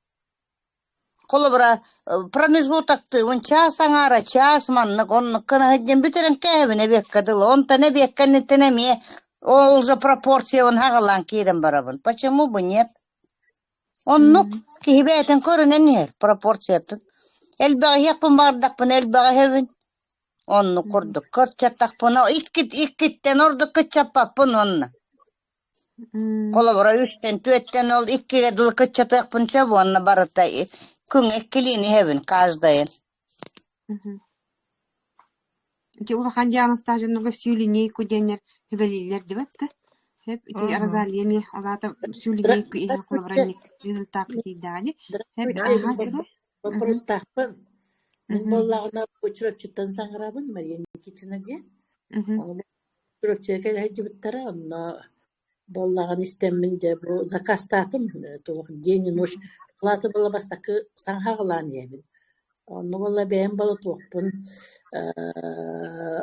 Колбара промежутокты он час аңара час маннык оннук кына хедден бүтерен кебине беккадыл. Онта не бекканнетенеме ол же пропорция он хагалан кирен барабын. Почему бы нет? Оннук кибетин көрүнен ер пропорциятын. Elbağa yakın bardakpın, elbağa hevin. Onu kurduk. Kırçatakpın. İkkitten orada kıçapapın onunla. Kolabora 3'ten, 4'ten ol. 2'ye dıl kıçatakpın çabı onunla barıta. Kün ekkiliğini hevin, каждая. Ki ulaqan janı stajyonuna süylüney kudenler hebeliler dibattı. Hep iti arazaliyemi alata süylüney ku ihe kolabora результат идеали. Hep aha Вопрос тахпын. Мен боллағына көчірөпчүттен саңырабын, Мария Никитина де. Көчірөпчүге келе жібіттара, онна боллағын істемін де, бұл закастатым, туық дені нөш, платы бола бастақы саңғағылан ебін. Онны болла бәйін балы туықпын,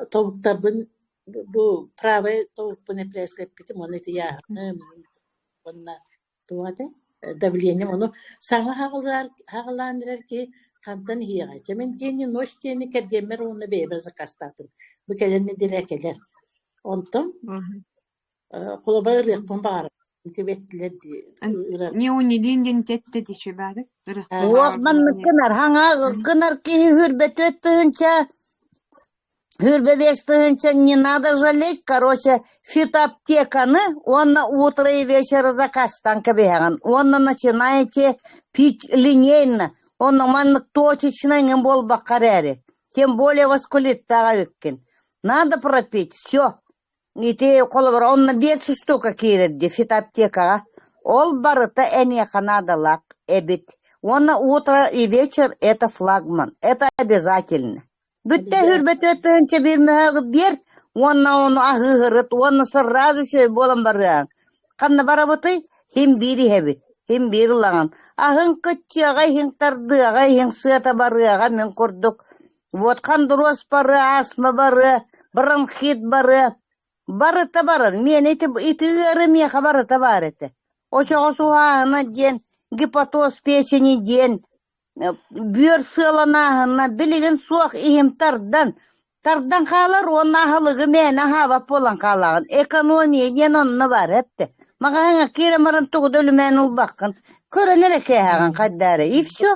тобуктарбын, бұл правай тобукпын эплеслеп бітім, оны еті яғыны, онна туады. Давление, оно саңа хағыландырар ки қантан хияға. Мен дені нош дені кәдемер оны бейбір закастатым. Бұл кәлеріне дирекелер. Онтым, қолаба ұрықпын бағарым. Тибеттілер де. Не униден ден тетті деші бәді? Оғманны кынар, хаңа кынар ки хүрбет өттігінча, хүрбе вестігінча не надо жалеть, короче, фитоаптеканы, онна утро и вечер закастан кабеган. Онна начинаете пить линейно, онна маннык точечно не бол бакарере. Тем более воскулиттага виккен. Надо пропить, все. И те колбар, онна 5 штука киредди фитоаптекага. Ол барыта энеха надо лак, эбит. Онна утро и вечер это флагман, это обязательно. Бүтте хүрбет өттігінче бір мүхігі бер, онна оны ахығырыт, оны сырразу шөй болын барыған. Қанна бара бұты, хем бири хебит, хем бири лаған. Ахын күтчеға, хен тардыға, хен сыта барыға мен көрдік. Вот қандырос бары, астма бары, бронхит бары. Барыта барын, мен ити ғыры меха барыта бар еті. Очоға суағына ден, гепатоз печени ден, бүйір сыланағына білігін суақ ихим тардан қалар, оның ағылығы мен ағавап болан қалағын. Экономия ден онына бар әпті. Мағаңа керемарын тұғыд өлімен ұлбаққын. Көрінері кәйіған қаддары. И все.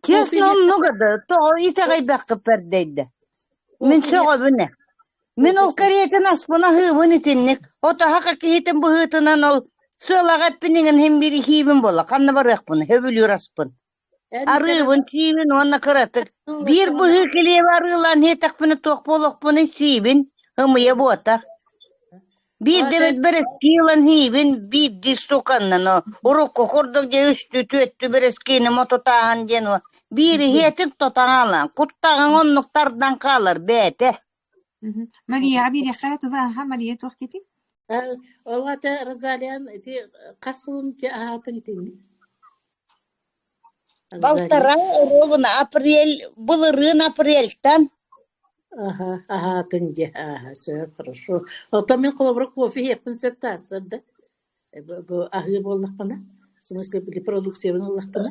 Честно, он нұғыды. Тұғы итағай баққып бәрдейді. Мен соға бүні. Мен ол каретін аспына ғыбын итіннік. Ота хақа кейтін бұғытынан ол сылағат бінігін хем бері хейбін бола. Қанны бар әқпіні, хөбілер аспын. Арыбын, сибін, онна кыратык. Bir бұғы келеп арылан хетақпыны тоқ болықпыны сибін, ғымыя ботақ. Bir дебет бір ескилан хейбін, bir дистуканнан, ұрыққы құрдық де үсті төтті бір ескені мототағын ден. Bir хетік тотағалан, құттағын оннықтардан қалар, бәті. Мария, bir яқараты ваға, Мария тоқтеті? Олғаты Розалиян, қасуын те ағатын теңді. 1,5 ровно апрель, был рын апрельтан. Ага, тенге, ага, все хорошо. А там мен колоброк кофе епін сөп тасыр да. Бұл ағы болдық бана. В смысле, репродукцияны болдық бана.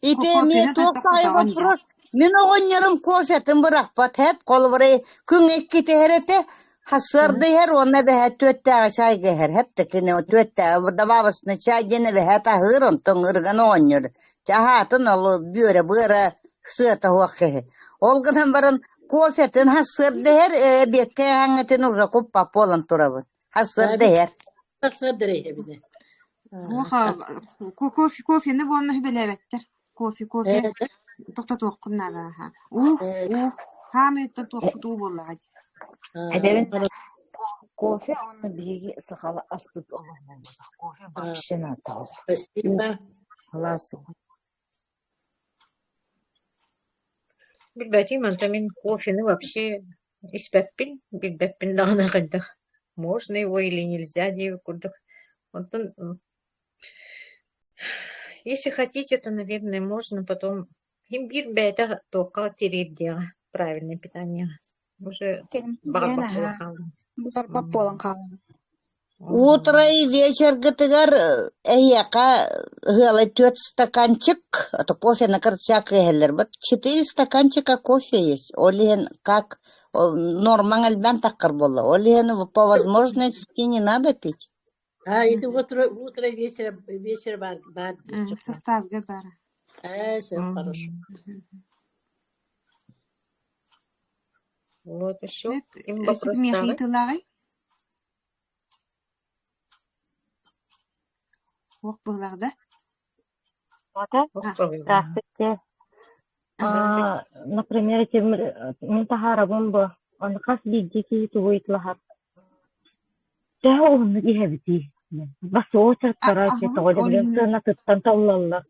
Ите мен тоқтай вопрос. Мен оған ерім кофетін бұрақ бат, хеп колобрай күн еккі тәреті. Hasırdı her ona be tötte çay geher hep de kine o tötte davasını çay gene ve hata hırın tongırgan onyor. Çahatın olu böyle sığta hokke. Olgıdan barın kofetin hasırdı her bekke hangetin uza kuppa polan turabı. Hasırdı her. Hasırdı her bir de. Kofi ne bu onu hübelebettir. Kofi. Тохта туохкун нагаха. Хамыттан туохпутуу боллагади. Эдебин кофе он биги сахала аспыт оломо. Кофе вообще натал. Спасибо. Класс. Билбәтим, антамин кофені вообще испәппин, билбәппин дағына қайдақ. Можно его или нельзя, девы курдық. Антон, если хотите, то, наверное, можно потом имбирь бәйті тоққа терет деға. Правильное питание. Уже бағабақ болақалды. Бак болан калган. Утро и вечер гытыгар эйяка гыла 4 стаканчик, а то кофе на корчак гелер. Вот 4 стаканчика кофе есть. Олиен как норман альбан таккар болла. Олиен по возможности не надо пить. Это утро вечер бар. Составга бара. Все хорошо. Вот еще. Им Мехи вопрос тылагай. Ох, быларда. Здравствуйте. Например, мен тахарабын бу. Он кас бидики туйтлахат. Да он гебти. Бас очер карачи тогоден на туттан таллалла.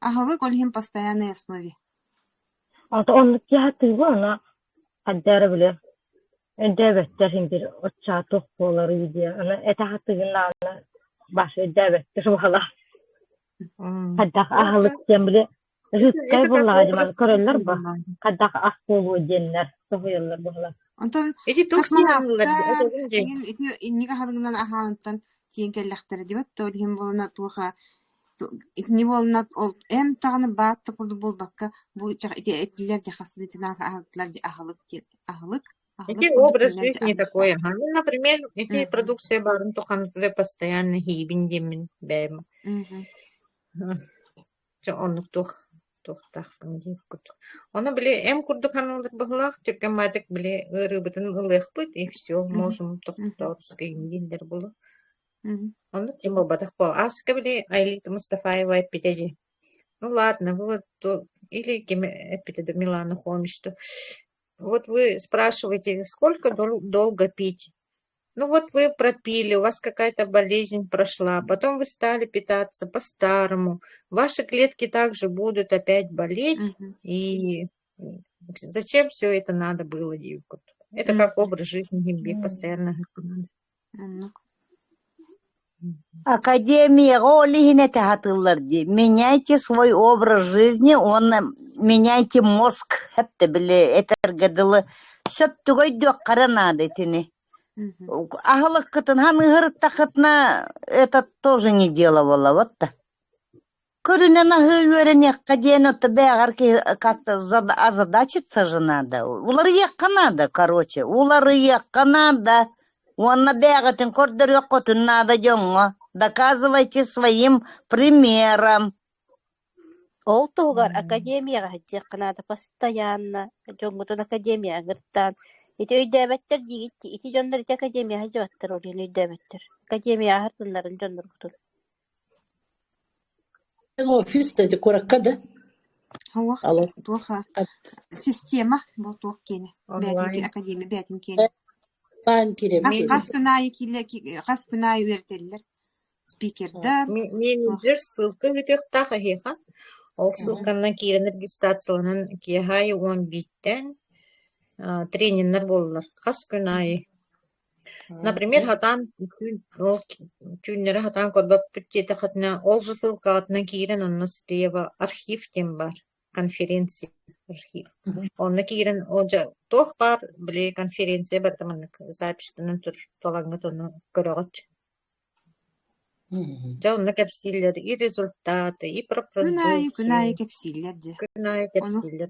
Вы колхим постоянной основе. А то он кяты вона аддара биле. Эдебеттер хиндир очатох болар иде. Ана это хатыгына баш эдебеттер бала. Кадак ахлык тембле. Жуткай болар диман кореллар ба. Кадак ах болу деннер. Сохояллар бала. Антон эти космонавттар эти иннига хадыгынан ахаантан кийин келлехтер дибет толхим болна туха итни болна ол эм таганы баатты курду болбакка бу этилер де хасдытына ахлыклар де ахлык Эти образ жизни такой. Ну, например, эти продукции барын тохан уже постоянно хибин демин бэм. Он тох панди кут. Она были курдук ханылар бахлах, только матек были рыбытын ылых быт, и все, можем тох скайндер было. Он тем батах по аска были Айлита Мустафаева эпитеди. Ну ладно, вот то или эпитеда Милана Хомиш, вот вы спрашиваете, сколько долго пить? Ну вот вы пропили, у вас какая-то болезнь прошла, потом вы стали питаться по-старому. Ваши клетки также будут опять болеть. И зачем все это надо было, девка? Это как образ жизни, гимбек постоянно. Академия олихине тахатылар ди. Меняйте свой образ жизни, меняйте мозг. Хәтта биле этергедылы. Сөп түгөй дөк каранады тини. Ахлык кытын ханыгырык такытна это тоже не делала, вот то. Көрүнен ахы үйөрен каден отто бягар как-то озадачиться же надо. Улар якка надо, короче. Улар якка надо. Онна бягатын кордыр ёккотун надо жоңго. Доказывайте своим примером. Ол тугар академияга хajjaqnada постоянно. Жоңготун академия гыртан. Ити өйдөбөттөр дигитти. Ити жондар ити академия хajjaqtыр олин өйдөбөттөр. Академия хартындарын жондар кутун. Офис де кораккада. Алло. Туха. Система бу тух кене. Бәтин академия бәтин кене. Қас күнай үертелер. Спикердар. Менеджер ссылка витехтах ахиха. Ол ссылканан кирен регистрацияланан кияхай 11-тен тренинглер боллар. Қас күнай. Например, хатан тюннері хатан көрбап бүттеті қатына ол же ссылка атына кирен онна слева архив тем бар. Конференция архив. Онна кирен олжа тох бар, біле конференция бар таманнык запистінің тұр талаңғыт оны көріғыт. Онна кәпсилер, и результаты, и про продукцию. Күнай кәпсилер де. Күнай кәпсилер.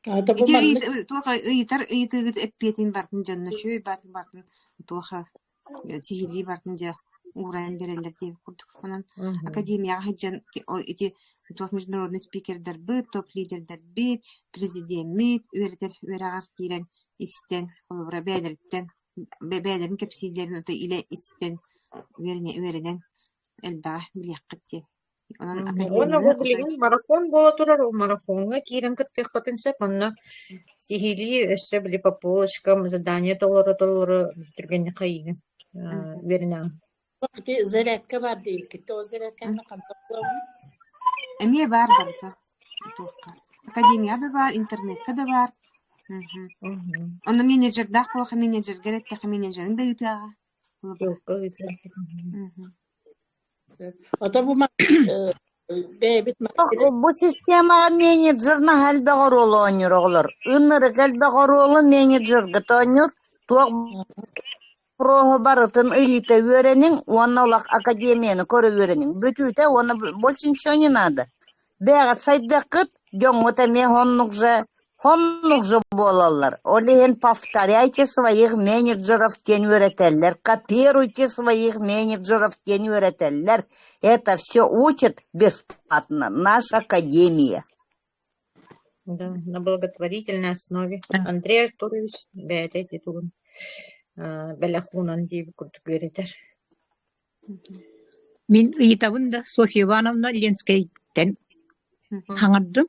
Туха ыйтыгыт эппетин бартын жонна шөй бартын туха сихили бартын жа урайын берелер деп курдук. Онан академияга хаджан эти тух международный спикердер бит, топ-лидердер бит, президент бит, үерагар кирен истен, олбура бәдерин кепсилерин ота иле истен үеренен элбага биляккытте. Онон Оны академияны вот марафон бола турар, ол марафонга кирен кыттык потенсеп, онна сихили өссө били по полочкам задание толору түргенне кайыгы беринен. Ити зарядка бар дейм. Китте о зарядканы кантап буламы? эмие бар туохка. Академияда бар, интернетте да бар. Оны менеджердах болха менеджер кереттеха менеджерин да ютага. Ата бу бэбит Бу системага менеджерна хәлбәгәр олы оныр оғлар. Үннірі хәлбәгәр олы менеджерға тоныр. Туақ прохы барытын элита веренин, оны олақ академияны көрі веренин. Бүтүйте, оны больше ничего не надо. Бәғат сайдақыт, жоңғыта мен хоннук же болалар. Олеген повторяйте своих менеджеров тень веретеллер, копируйте своих менеджеров тень веретеллер. Это все учит бесплатно наша академия. Да, на благотворительной основе. Андрей Артурович, бәйте тугун. Бәләхунан дейбі күрдік беретер. Мен ыйтабын да Софья Ивановна Ленскайден хаңардым.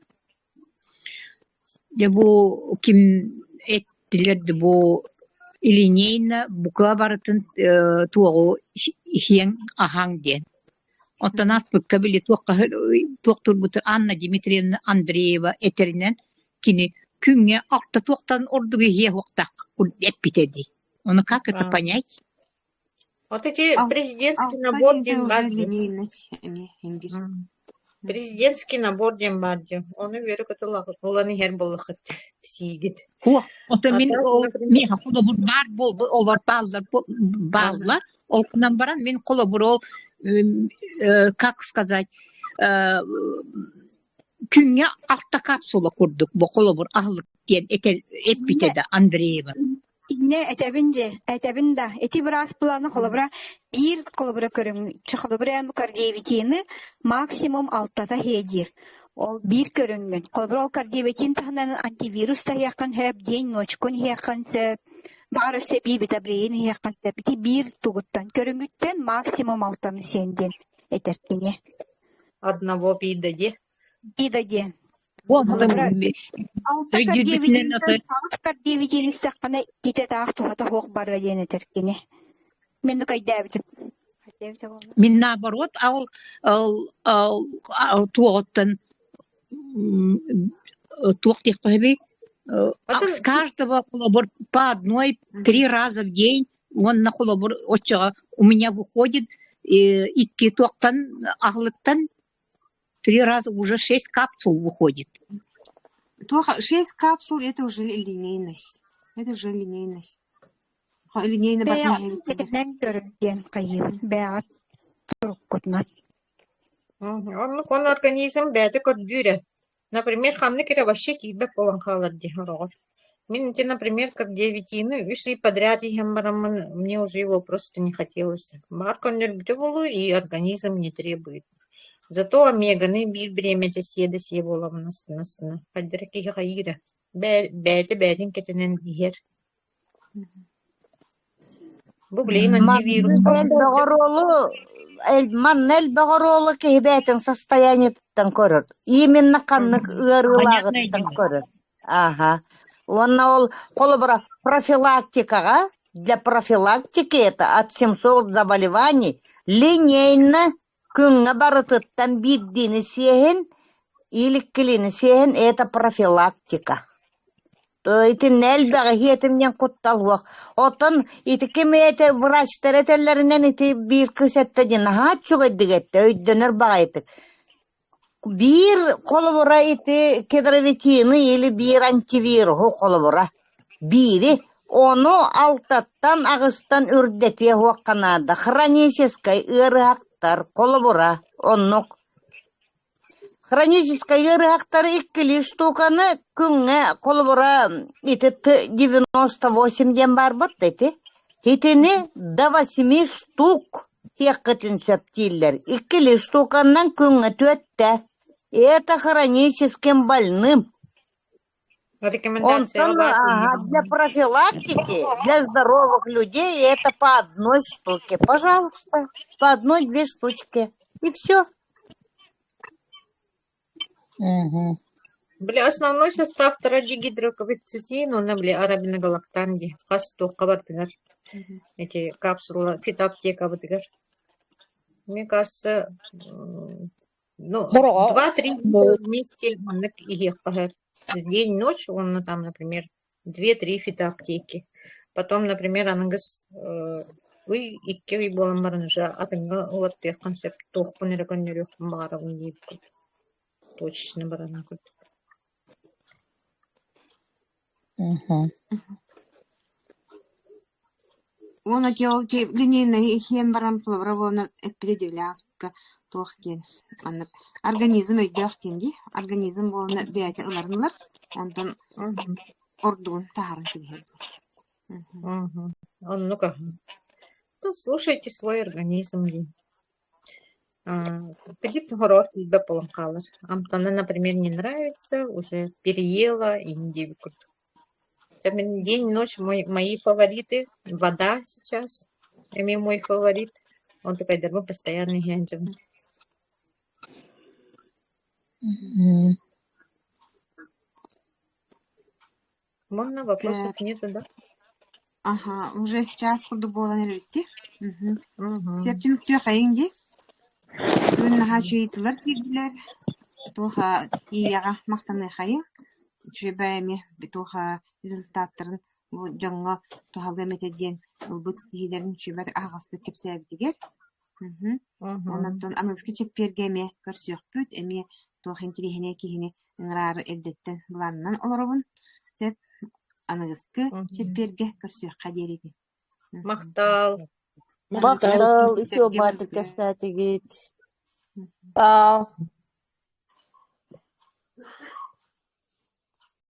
Бу ким эттилерди бу линейна бука барытын туогу хиен ахаң ден. Оттанас букабили туоктур бутыр Анна Дмитриевна Андреева этеринен кини күңе алта туоктан ордугу хие хоктак эппитеди. Оны как это понять? Вот эти президентский набор дем президентский набор дем барды. Оны веру катылахыт. Оланы хер болахыт. Псигит. Ото мен не колобур бар бол олар балдар. Олкунан баран мен колобур ол как сказать күңе алта капсула курдук. Бу колобур ахлык ден эппитеди Андреева. İnne etebinde eti biraz planı kolabra bir kolabra körüm çıkılabra kardiyevitini maksimum altta da hedir. O bir körüngün kolabra o kardiyevitin tahnan antivirüs da yakın hep den noçkun yakın se barı sebi vitabriyin yakın sepiti bir tuğuttan körüngütten maksimum alttan senden eterkini. Одного вида Видаде. Вот Алта кардиевитин истаққана кете тақ туғата хоқ бара ден етеркені. Мен кайдабитим. Мен наоборот, туғыттан туғтек қойбей, с каждого колобур по одной 3 раза в день он на колобур отчыға у меня выходит икки туғтан ағлыктан 3 раза уже 6 капсул выходит. 6 капсул это уже линейность. Это уже линейность. Линейно Он организм бәді көрдүрі. Например, ханны кере вообще кийбек болан қалар дихарогор. Мен, например, как 9 3 подряд мне уже его просто не хотелось. Марконер болу и организм не требует. Зато омеганы бир бремете седе сие болам настына. Хаддырки хайыра. Бәдин кетенен дихер. Бу блин антивирус. Маннел бағаролы кейбәтін состояниеттен көрір. Именно қаннық ұрылагыттен көрір. Ага. Онна ол қолы бұра профилактикаға, для профилактики это от 700 заболеваний линейно күнге барытыттан биддini сехен, иліккіліні сехен, это профилактика. Ити нәлбәғі хетімнен құтталуақ. Отын ити кемейті врачтар әтелерінен ити бір күсеттеден хатчуға дегетті, өйденер бағайтық. Bir kolubura iti kedravitini или bir antiviruhu kolubura. Biri onu altattan ağıstan ürdetiye huakanada. Хронической ырыақтар kolubura. Оннук. Хронической ырыақтары 2 штуканы күнге kolubura ити 98 ден бар бұт ити. Итini до 8 штук хеккетін сөптейлер. 2 штуканнан күнге 4. Это хроническим больным. Рекомендация для профилактики, для здоровых людей это по 1 штуке. Пожалуйста, по 1-2 штучки. И все. Мгм. Били основной состав дигидрокавицетин, он били арабиногалактанди, хас тухкабартыгар, эти капсулы, фитоаптека бытыгар. Мне кажется, ну, Хороға 2-3 бұл. вместе он их пахер. День-ночь он там, например, 2-3 фитоаптеки. Потом, например, анагас уй икки уй болан барыныжа атынга улаттык концепт тохпун эрекөннөрүк баарабын дейп точно барана кут. Мгм. Она делал линейный хем баран плаврована эпидемиаска тохтен. Организм өйдөхтен ди. Организм болна бәйте ыларынлар. Ондан ордун тахарын киберди. Он, ну-ка, ну, слушайте свой организм. Какие-то хорор да поломкалар. Амтана, например, не нравится, уже переела и не девикут. День, ночь мои фавориты. Вода сейчас. Это мой фаворит. Он такой дарма постоянный генджем. Мгм. Можно вопросов нету, да? Ага, уже сейчас курду болан эритти. Мгм. Септин төхайынди. Бүгүн наха чуйтылар кирдилер. Туха ияга мактаны хайын. Чүбәйме битуха результаттарын бу жаңга тухалга метеден бут стигилерин чүбәт агасты кепсәбитигер. Оннан аныски чеппергеме көрсөкпүт эми тухин тирихине кихини ыңрары элдеттен буланнан олоробун. Сеп аныгыскы чепперге көрсөк кадерити. Мактал. Мақтал, еще батыр кәстәтігет. Тау.